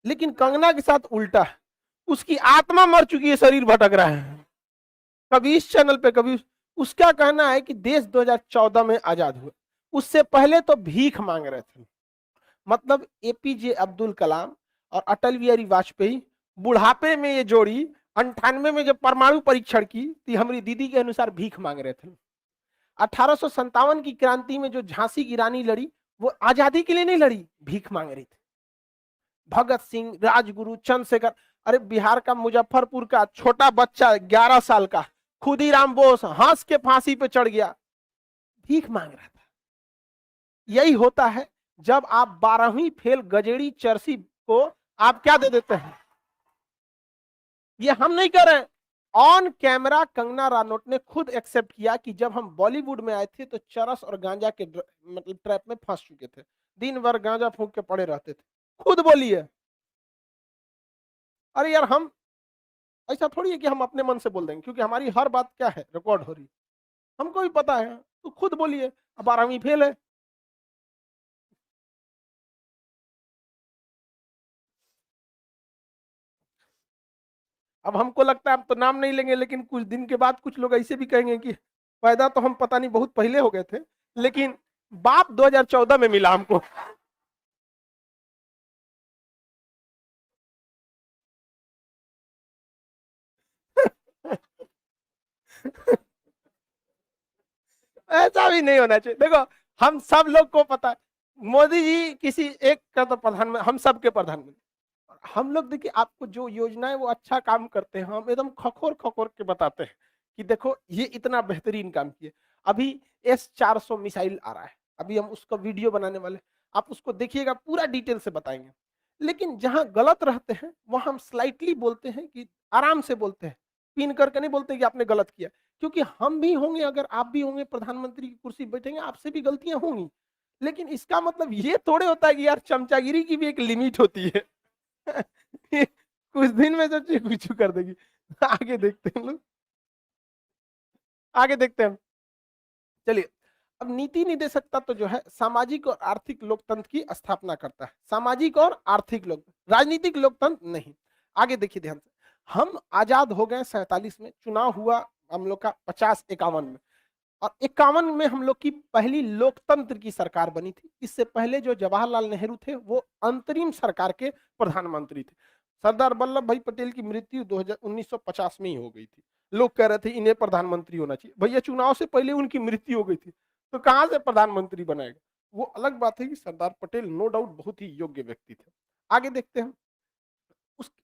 लेकिन कंगना के साथ उल्टा है, उसकी आत्मा मर चुकी है, शरीर भटक रहा है, कभी इस चैनल पे कभी उसका कहना है कि देश 2014 में आजाद हुआ, उससे पहले तो भीख मांग रहे थे। मतलब एपीजे अब्दुल कलाम और अटल बिहारी वाजपेयी बुढ़ापे में ये जोड़ी 98 में जब परमाणु परीक्षण की थी, हमारी दीदी के अनुसार भीख मांग रहे थे। 1857 की क्रांति में जो झांसी की रानी लड़ी, वो आजादी के लिए नहीं लड़ी, भीख मांग रही थी। भगत सिंह, राजगुरु, चंद्रशेखर, अरे बिहार का मुजफ्फरपुर का छोटा बच्चा 11 साल का खुदीराम बोस हंस के फांसी पे चढ़ गया, भीख मांग रहा था। यही होता है जब आप 12वीं फेल गजेड़ी चरसी को आप क्या दे देते हैं। ये हम नहीं कर रहे हैं, ऑन कैमरा कंगना रानौत ने खुद एक्सेप्ट किया कि जब हम बॉलीवुड में आए थे तो चरस और गांजा के मतलब ट्रैप में फंस चुके थे, दिन भर गांजा फूंक के पड़े रहते थे, खुद बोली है। अरे यार, हम ऐसा थोड़ी है कि हम अपने मन से बोल देंगे, क्योंकि हमारी हर बात क्या है, रिकॉर्ड हो रही है, हमको भी पता है, तो खुद बोलिए। अब 12वीं फेल है। अब हमको लगता है अब तो नाम नहीं लेंगे, लेकिन कुछ दिन के बाद कुछ लोग ऐसे भी कहेंगे कि पैदा तो हम पता नहीं बहुत पहले हो गए थे, लेकिन बाप 2014 में मिला हमको। ऐसा भी नहीं होना चाहिए। देखो, हम सब लोग को पता है, मोदी जी किसी एक का तो प्रधान, हम सब के प्रधानमंत्री, हम लोग देखिए आपको जो योजना है वो अच्छा काम करते हैं, हम एकदम खखोर खखोर के बताते हैं कि देखो ये इतना बेहतरीन काम किए। अभी S-400 मिसाइल आ रहा है, अभी हम उसका वीडियो बनाने वाले, आप उसको देखिएगा, पूरा डिटेल से बताएंगे। लेकिन जहां गलत रहते हैं वहां हम स्लाइटली बोलते हैं, कि आराम से बोलते हैं, पिन करके नहीं बोलते कि आपने गलत किया, क्योंकि हम भी होंगे, अगर आप भी होंगे प्रधानमंत्री की कुर्सी बैठेंगे, आपसे भी गलतियां होंगी। लेकिन इसका मतलब ये थोड़े होता है कि यार चमचागिरी की भी एक लिमिट होती है। कुछ दिन में जो चीज कुछ कर देगी। आगे देखते हैं लोग, आगे देखते हैं। चलिए, अब नीति निदेशकता तो जो है सामाजिक और आर्थिक लोकतंत्र की स्थापना करता है, सामाजिक और आर्थिक लोक, राजनीतिक लोकतंत्र नहीं। आगे देखिए ध्यान से, हम आजाद हो गए 47 में, चुनाव हुआ हम लोग का 50-51 में, और 51 में हम लोग की पहली लोकतंत्र की सरकार बनी थी। इससे पहले जो जवाहरलाल नेहरू थे वो अंतरिम सरकार के प्रधानमंत्री थे। सरदार वल्लभ भाई पटेल की मृत्यु 1950 में ही हो गई थी। लोग कह रहे थे इन्हें प्रधानमंत्री होना चाहिए, भैया चुनाव से पहले उनकी मृत्यु हो गई थी, तो कहां से प्रधानमंत्री बनाएगा। वो अलग बात है कि सरदार पटेल नो डाउट बहुत ही योग्य व्यक्ति थे। आगे देखते हैं,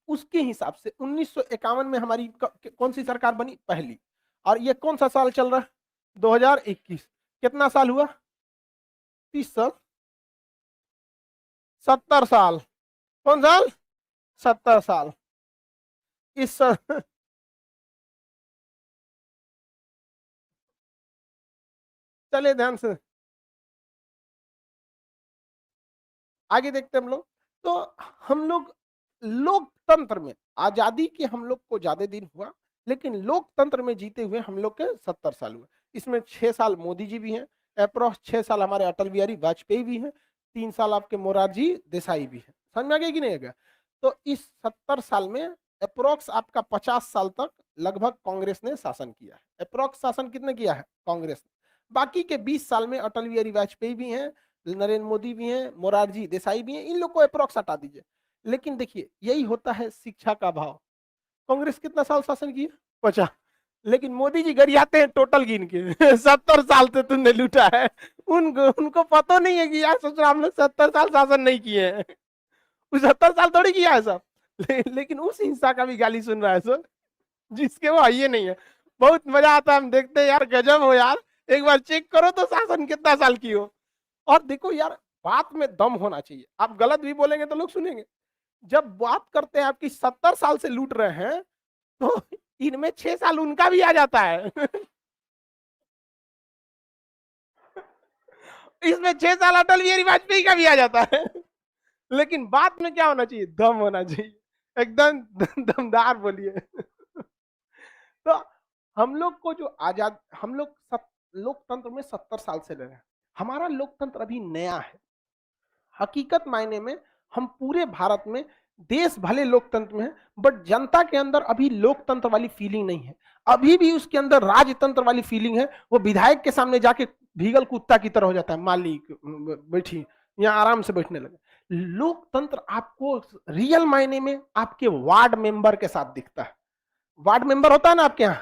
उसके हिसाब से 1951 में हमारी कौन सी सरकार बनी, पहली। और ये कौन सा साल चल रहा है, 2021, कितना साल हुआ, 30 साल, 70 साल, कौन साल, 70 साल। इस चले ध्यान से, आगे देखते हम लोग। तो हम लोग लोकतंत्र में आजादी के हम लोग को ज्यादा दिन हुआ, लेकिन लोकतंत्र में जीते हुए हम लोग के 70 साल हुए। इसमें 6 साल मोदी जी भी हैं, अप्रोक्स 6 साल हमारे अटल बिहारी वाजपेयी भी हैं, 3 साल आपके मोरारजी देसाई भी हैं। समझ में आ गया कि नहीं आ गया। तो इस 70 साल में अप्रोक्स आपका 50 साल तक लगभग कांग्रेस ने शासन किया है। अप्रोक्स शासन कितने किया है, कांग्रेस ने। बाकी के 20 साल में अटल बिहारी वाजपेयी भी हैं, नरेंद्र मोदी भी हैं, मोरारजी देसाई भी हैं, इन लोग को अप्रोक्स हटा दीजिए। लेकिन देखिए यही होता है शिक्षा का भाव। कांग्रेस कितना साल शासन किया, 50। लेकिन मोदी जी गरियाते हैं टोटल गिन के 70 साल से तुमने लूटा है। उनको उनको पता नहीं है कि यार सोच रहा हम लोग 70 साल शासन नहीं किए हैं। 70 साल थोड़ी किया है सब। लेकिन उस हिंसा का भी गाली सुन रहा है सर, जिसके वो आइए नहीं है। बहुत मजा आता है, हम देखते हैं यार, गजब हो यार, एक बार चेक करो तो शासन कितना साल की हो। और देखो यार, बात में दम होना चाहिए, आप गलत भी बोलेंगे तो लोग सुनेंगे। जब बात करते हैं आपकी 70 साल से लूट रहे हैं, तो इनमें 6 साल उनका भी आ जाता है। इसमें 6 साल अटल बिहारी वाजपेयी का भी आ जाता है। लेकिन बात में क्या होना चाहिए, दम होना चाहिए, एकदम दमदार बोलिए। तो हम लोग को जो आजाद, हम लोग लोकतंत्र में 70 साल से रहे हैं। हमारा लोकतंत्र अभी नया है। हकीकत मायने में हम पूरे भारत में देश भले लोकतंत्र में है, बट जनता के अंदर अभी लोकतंत्र वाली फीलिंग नहीं है। अभी भी उसके अंदर राजतंत्र वाली फीलिंग है। वो विधायक के सामने जाके भीगल कुत्ता की तरह हो जाता है, मालिक बैठी यहाँ आराम से बैठने लगे। लोकतंत्र आपको रियल मायने में आपके वार्ड मेंबर के साथ दिखता है। वार्ड मेंबर होता है ना आपके यहाँ,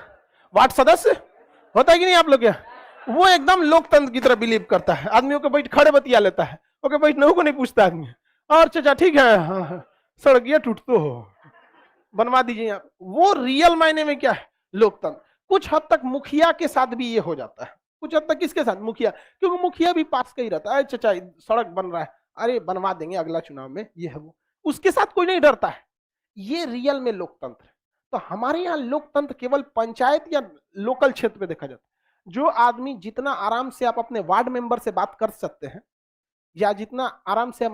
वार्ड सदस्य होता है कि नहीं आप लोग यहाँ, वो एकदम लोकतंत्र की तरह बिलीव करता है। आदमियों को बैठ खड़े बतिया लेता है, ओके बैठने को नहीं पूछता आदमी। और चाचा ठीक है, हाँ हाँ सड़किया टूट तो हो, बनवा दीजिए आप। वो रियल मायने में क्या है लोकतंत्र। कुछ हद तक मुखिया के साथ भी ये हो जाता है, कुछ हद तक किसके साथ, मुखिया, क्योंकि मुखिया भी पास का ही रहता है। चाचा सड़क बन रहा है, अरे बनवा देंगे अगला चुनाव में, ये है वो, उसके साथ कोई नहीं डरता है। ये रियल में लोकतंत्र है। तो हमारे यहाँ लोकतंत्र केवल पंचायत या लोकल क्षेत्र में देखा जाता है। जो आदमी जितना आराम से आप अपने वार्ड मेंबर से बात कर सकते हैं, या जितना आराम से